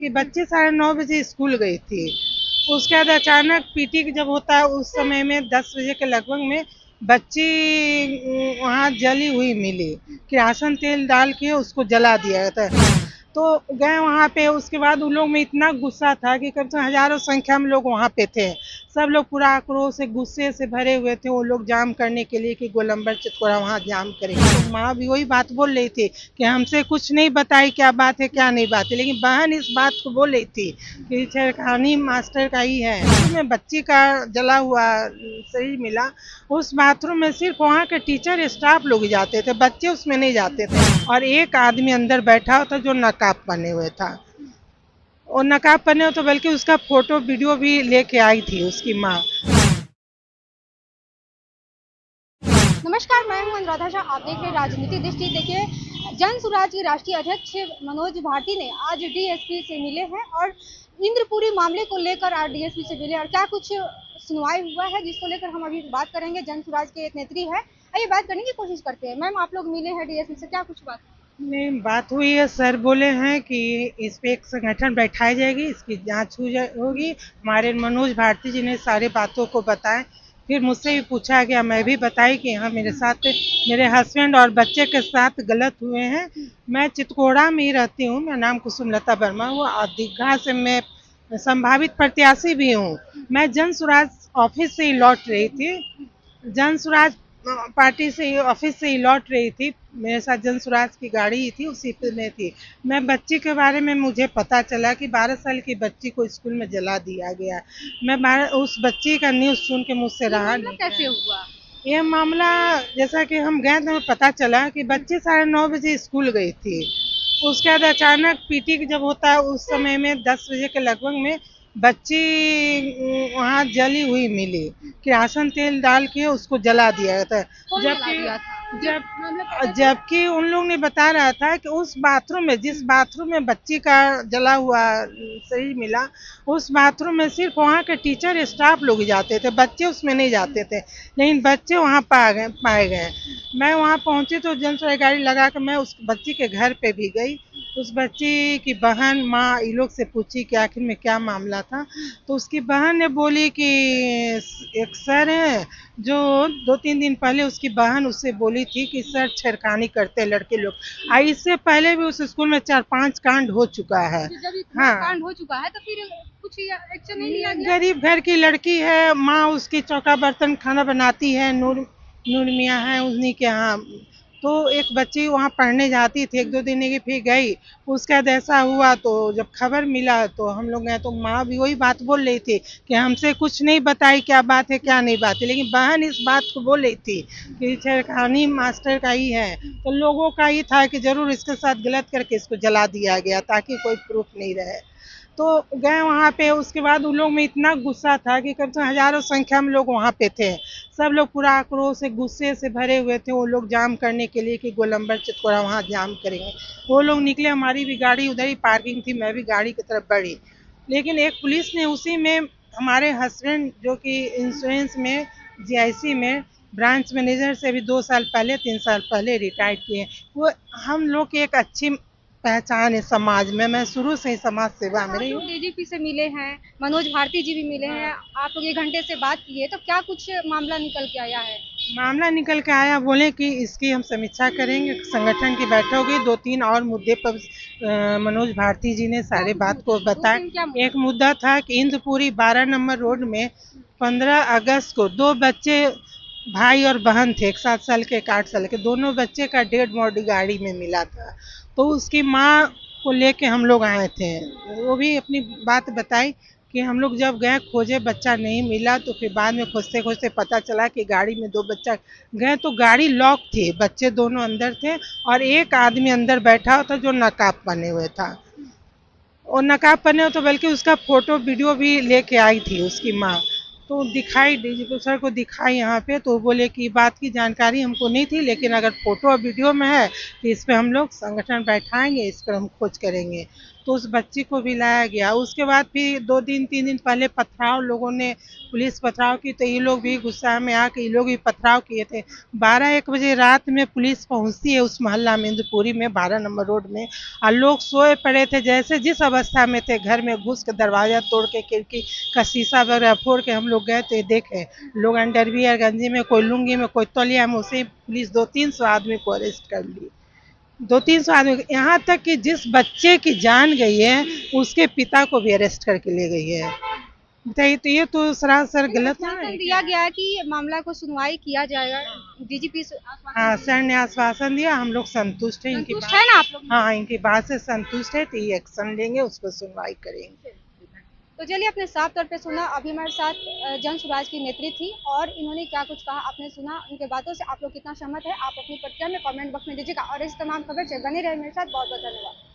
कि बच्चे 9:30 स्कूल गई थी। उसके बाद अचानक पीटी जब होता है उस समय में 10 बजे के लगभग में बच्ची वहाँ जली हुई मिली। किरासन तेल डाल के उसको जला दिया था। तो गए वहाँ पे, उसके बाद उन लोग में इतना गुस्सा था कि कम से कम हजारों संख्या में लोग वहाँ पे थे। सब लोग पूरा आक्रोश से गुस्से से भरे हुए थे। वो लोग जाम करने के लिए कि गोलंबर चितकोड़ा वहाँ जाम करेंगे। तो माँ भी वही बात बोल रही थी कि हमसे कुछ नहीं बताई क्या बात है क्या नहीं बात है, लेकिन बहन इस बात को बोल रही थी कि छेड़खानी मास्टर का ही है। उसमें बच्ची का जला हुआ शरीर मिला। उस बाथरूम में सिर्फ वहाँ के टीचर स्टाफ लोग ही जाते थे, बच्चे उसमें नहीं जाते थे। और एक आदमी अंदर बैठा होता जो नकाब पहने हुए था। और नकाब पहने हो तो बल्कि उसका फोटो वीडियो भी लेके आई थी उसकी माँ। नमस्कार, मैं हूं अनुराधा झा। आप देख रहे हैं राजनीतिक दृष्टि। देखिए, जन सुराज के राष्ट्रीय अध्यक्ष मनोज भारती ने आज डीएसपी से मिले हैं और इंद्रपुरी मामले को लेकर आज डीएसपी से मिले और क्या कुछ सुनवाई हुआ है जिसको लेकर हम अभी बात करेंगे। जन सुराज के एक नेत्री है, आइए बात करने की कोशिश करते हैं। मैम, आप लोग मिले हैं डीएसपी से, क्या कुछ बात? नहीं, बात हुई है। सर बोले हैं कि इस पे एक संगठन बैठाई जाएगी, इसकी जांच होगी। हमारे मनोज भारती जी ने सारे बातों को बताया। फिर मुझसे भी पूछा गया, मैं भी बताई कि हाँ मेरे साथ मेरे हस्बैंड और बच्चे के साथ गलत हुए हैं। मैं चितकोड़ा में ही रहती हूँ, मेरा नाम कुसुमलता वर्मा हुआ और दीघा से मैं संभावित प्रत्याशी भी हूँ। मैं जन सुराज ऑफिस से ही लौट रही थी। जन सुराज पार्टी से ऑफिस से ही लौट रही थी। मेरे साथ जन सुराज की गाड़ी थी, उसी पे में थी। मैं बच्ची के बारे में मुझे पता चला कि 12 साल की बच्ची को स्कूल में जला दिया गया। मैं उस बच्ची का न्यूज़ सुन के मुझसे रहा नहीं। कैसे हुआ? ये मामला जैसा कि हम गए तो हमें पता चला कि बच्ची 9:30 स्कूल गई थी। उसके बाद अचानक पीटी जब होता है उस समय में 10 बजे के लगभग में बच्ची वहाँ जली हुई मिली। किरासन तेल डाल के उसको जला दिया था। कौन जला जबकि दिया था? जब मामला पता चला? जबकि उन लोग ने बता रहा था कि उस बाथरूम में, जिस बाथरूम में बच्ची का जला हुआ शरीर मिला, उस बाथरूम में सिर्फ वहाँ के टीचर स्टाफ लोग ही जाते थे, बच्चे उसमें नहीं जाते थे। लेकिन बच्चे वहाँ पाए गए। मैं वहाँ पहुँची तो जनसुराई गाड़ी लगा कर मैं उस बच्ची के घर पे भी गई। उस बच्ची की बहन, माँ, इन लोग से पूछी कि आखिर में क्या मामला था। तो उसकी बहन ने बोली कि एक सर हैं जो 2-3 दिन पहले उसकी बहन उससे बोली थी कि सर छेड़खानी करते हैं लड़के लोग। इससे पहले भी उस स्कूल में 4-5 कांड हो चुका है। जब इतना हाँ, कांड हो चुका है तो फिर कुछ एक्शन नहीं लिया गया? गरीब घर की लड़की है, माँ उसकी चौका बर्तन खाना बनाती है, नूर मियाँ है उन्हीं के यहाँ। तो एक बच्ची वहाँ पढ़ने जाती थी, 1-2 दिन की फिर गई। उसके बाद ऐसा हुआ तो जब खबर मिला तो हम लोग गए तो माँ भी वही बात बोल रही थी कि हमसे कुछ नहीं बताई क्या बात है क्या नहीं बात है, लेकिन बहन इस बात को बोल रही थी कि छेड़खानी मास्टर का ही है। तो लोगों का ही था कि जरूर इसके साथ गलत करके इसको जला दिया गया ताकि कोई प्रूफ नहीं रहे। तो गए वहाँ पे, उसके बाद उन लोग में इतना गुस्सा था कि कम से कम हजारों संख्या में लोग वहाँ पे थे। सब लोग पूरा आक्रोश से गुस्से से भरे हुए थे। वो लोग जाम करने के लिए कि गोलंबर चितकोड़ा वहाँ जाम करेंगे। वो लोग निकले, हमारी भी गाड़ी उधर ही पार्किंग थी, मैं भी गाड़ी की तरफ बढ़ी। लेकिन एक पुलिस ने उसी में हमारे हस्बैंड जो कि इंश्योरेंस में जीआईसी में ब्रांच मैनेजर से भी 2 साल पहले 3 साल पहले रिटायर्ड किए। वो हम लोग की एक अच्छी पहचान है समाज में। मैं शुरू से ही समाज सेवा में आप रही लोग हूँ। डीजीपी से मिले हैं, मनोज भारती जी भी मिले हैं, आप लोग 1 घंटे से बात किए, तो क्या कुछ मामला निकल के आया है? मामला निकल के आया, बोले कि इसकी हम समीक्षा करेंगे, संगठन की बैठक होगी। 2-3 और मुद्दे पर मनोज भारती जी ने सारे बात को बताया। क्या मुद्दा? एक मुद्दा था कि इंद्रपुरी 12 नंबर रोड में 15 अगस्त को 2 बच्चे, भाई और बहन थे, एक 7 साल के एक 8 साल के, दोनों बच्चे का डेड बॉडी गाड़ी में मिला था। तो उसकी माँ को लेके हम लोग आए थे। वो भी अपनी बात बताई कि हम लोग जब गए खोजे बच्चा नहीं मिला, तो फिर बाद में खोजते खोजते पता चला कि गाड़ी में 2 बच्चा गए तो गाड़ी लॉक थी, बच्चे दोनों अंदर थे और एक आदमी अंदर बैठा हुआ था जो नकाब पहने हुए था। और नकाब पहने हुए तो बल्कि उसका फोटो वीडियो भी लेके आई थी उसकी माँ। तो दिखाई डीजीपी सर को दिखाई यहाँ पे, तो बोले कि बात की जानकारी हमको नहीं थी, लेकिन अगर फोटो और वीडियो में है तो इस पे हम लोग संगठन बैठाएंगे, इस पर हम खोज करेंगे। तो उस बच्ची को भी लाया गया। उसके बाद फिर 2 दिन 3 दिन पहले पथराव लोगों ने, पुलिस पथराव की, तो ये लोग भी गुस्सा में आके ये लोग भी पथराव किए थे। 12-1 बजे रात में पुलिस पहुंचती है उस मोहल्ला में, इंद्रपुरी में 12 नंबर रोड में, और लोग सोए पड़े थे, जैसे जिस अवस्था में थे, घर में घुस के दरवाजा तोड़ के, खिड़की का शीशा वगैरह फोड़ के हम लोग गए तो देखे लोग अंडरवियर गंजी में, कोई लुंगी में, कोई तौलिया में, उसे पुलिस 200-300 आदमी को अरेस्ट कर ली। 200-300 आदमी, यहाँ तक कि जिस बच्चे की जान गई है उसके पिता को भी अरेस्ट करके ले गई है। बताइए, तो ये तो सरासर गलत है। आश्वासन दिया गया है कि मामला को सुनवाई किया जाएगा, डीजीपी हाँ, सर ने आश्वासन दिया, हम लोग संतुष्ट हैं इनकी संतुष्ट बात। है ना आप लोग? हाँ, इनकी बात से संतुष्ट है, तो ये एक्शन लेंगे, उस पर सुनवाई करेंगे। तो चलिए, अपने साफ तौर पे सुना। अभी हमारे साथ जन स्वराज की नेत्री थी और इन्होंने क्या कुछ कहा आपने सुना। उनके बातों से आप लोग कितना सहमत है, आप अपनी प्रतिक्रिया में कमेंट बॉक्स में दीजिएगा, और इस तमाम खबर से बने रहे मेरे साथ। बहुत बहुत धन्यवाद।